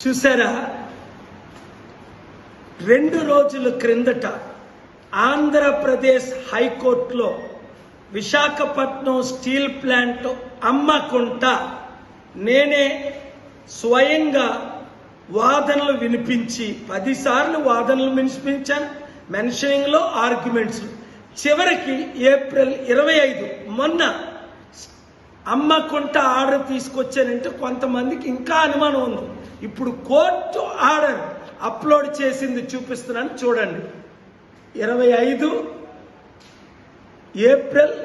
చూసారా, 2 రోజుల క్రిందట ఆంధ్రప్రదేశ్ హైకోర్టులో విశాఖపట్నం స్టీల్ ప్లాంట్ అమ్మకుంట నేనే స్వయంగా వాదనలు వినిపించి 10 సార్లు వాదనలు వినిపించాను. మెన్షనింగ్లో ఆర్గ్యుమెంట్స్. చివరికి ఏప్రిల్ 25 మొన్న అమ్మకుంట ఆర్డర్ తీసుకొచ్చానంటే కొంతమందికి ఇంకా అనుమానం ఉంది. ఇప్పుడు కోర్టు ఆర్డర్ అప్లోడ్ చేసింది చూపిస్తున్నాను, చూడండి. 25 ఏప్రిల్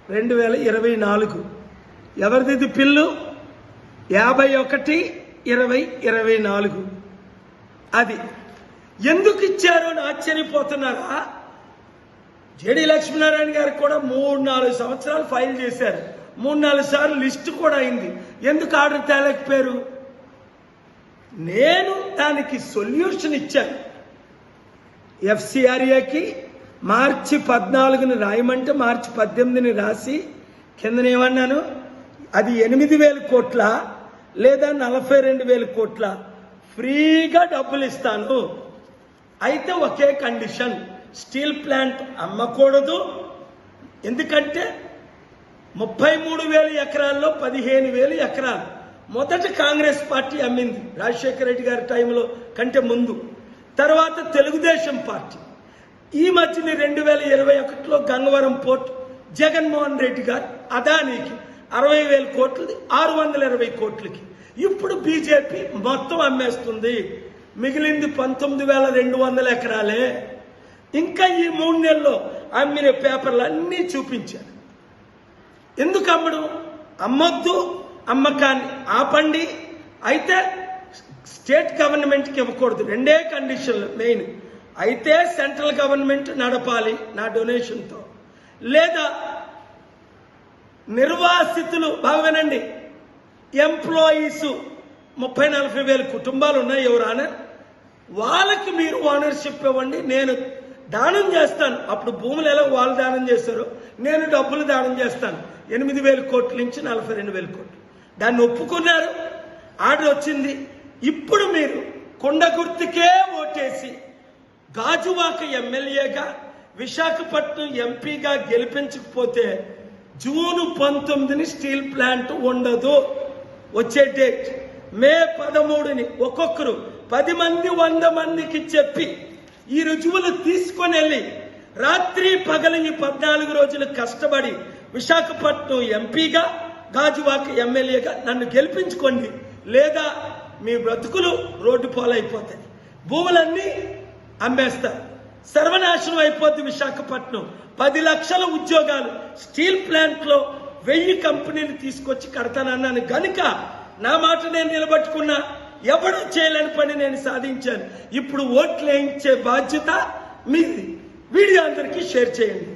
2024 ఎవరిది పిల్లు? 51/20/24. అది ఎందుకు ఇచ్చారో అని ఆశ్చర్యపోతున్నారా? జేడి లక్ష్మీనారాయణ గారికి కూడా 3-4 సంవత్సరాలు ఫైల్ చేశారు. 3-4 సార్లు లిస్టు కూడా అయింది. ఎందుకు ఆర్డర్ తేలేకపోయారు? నేను దానికి సొల్యూషన్ ఇచ్చాను. FCRAకి మార్చి 14ని రాయమంటే మార్చి 18ని రాసి కిందనేమన్నాను, అది 8,000 కోట్ల లేదా 42,000 కోట్ల ఫ్రీగా డబ్బులు ఇస్తాను. అయితే ఒకే కండిషన్, స్టీల్ ప్లాంట్ అమ్మకూడదు. ఎందుకంటే 33,000 ఎకరాల్లో 15,000 ఎకరాలు మొదట కాంగ్రెస్ పార్టీ అమ్మింది, రాజశేఖర రెడ్డి గారి టైంలో కంటే ముందు. తర్వాత తెలుగుదేశం పార్టీ. ఈ మధ్యన 2021లో గంగవరం పోర్ట్ జగన్మోహన్ రెడ్డి గారు అదానికి 60,000 కోట్లది 620 కోట్లకి. ఇప్పుడు బీజేపీ మొత్తం అమ్మేస్తుంది. మిగిలింది 19,200 ఎకరాలే. ఇంకా ఈ 3 నెలల్లో అమ్మిన పేపర్లు అన్నీ చూపించారు. ఎందుకు అమ్మడం? అమ్మొద్దు, అమ్మకాన్ని ఆపండి. అయితే స్టేట్ గవర్నమెంట్కి ఇవ్వకూడదు. 2 కండిషన్లు మెయిన్. అయితే సెంట్రల్ గవర్నమెంట్ నడపాలి నా డొనేషన్తో, లేదా నిర్వాసితులు బాగానండి, ఎంప్లాయీస్ 30-40 వేల కుటుంబాలు ఉన్నాయి ఎవరైనా, వాళ్ళకి మీరు ఓనర్షిప్ ఇవ్వండి, నేను దానం చేస్తాను. అప్పుడు భూములు ఎలా వాళ్ళు దానం చేస్తారో నేను డబ్బులు దానం చేస్తాను. 8,000 కోట్ల నుంచి 42,000 కోట్లు. దాన్ని ఒప్పుకున్నారు, ఆర్డర్ వచ్చింది. ఇప్పుడు మీరు కొండ గుర్తుకే ఓటేసి గాజువాక ఎమ్మెల్యేగా విశాఖపట్నం ఎంపీగా గెలిపించకపోతే జూన్ 19ని స్టీల్ ప్లాంట్ ఉండదు. వచ్చే డేట్ మే 13ని ఒక్కొక్కరు 10 మంది 100 మందికి చెప్పి ఈ రుజువులు తీసుకొని వెళ్ళి రాత్రి పగలు ఈ 14 రోజులు కష్టపడి విశాఖపట్నం ఎంపీగా గాజువాక ఎమ్మెల్యేగా నన్ను గెలిపించుకోండి, లేదా మీ బ్రతుకులు రోడ్డు పాలైపోతాయి, భూములన్నీ అమ్మేస్తారు, సర్వనాశనం అయిపోద్ది విశాఖపట్నం. 10 లక్షల ఉద్యోగాలు స్టీల్ ప్లాంట్ లో 1000 కంపెనీలు తీసుకొచ్చి కడతానన్నాను గనుక నా మాట నేను నిలబట్టుకున్నా. ఎవడు చేయలేని పని నేను సాధించాను. ఇప్పుడు ఓట్లు వేయించే బాధ్యత మీది. వీడియో అందరికీ షేర్ చేయండి.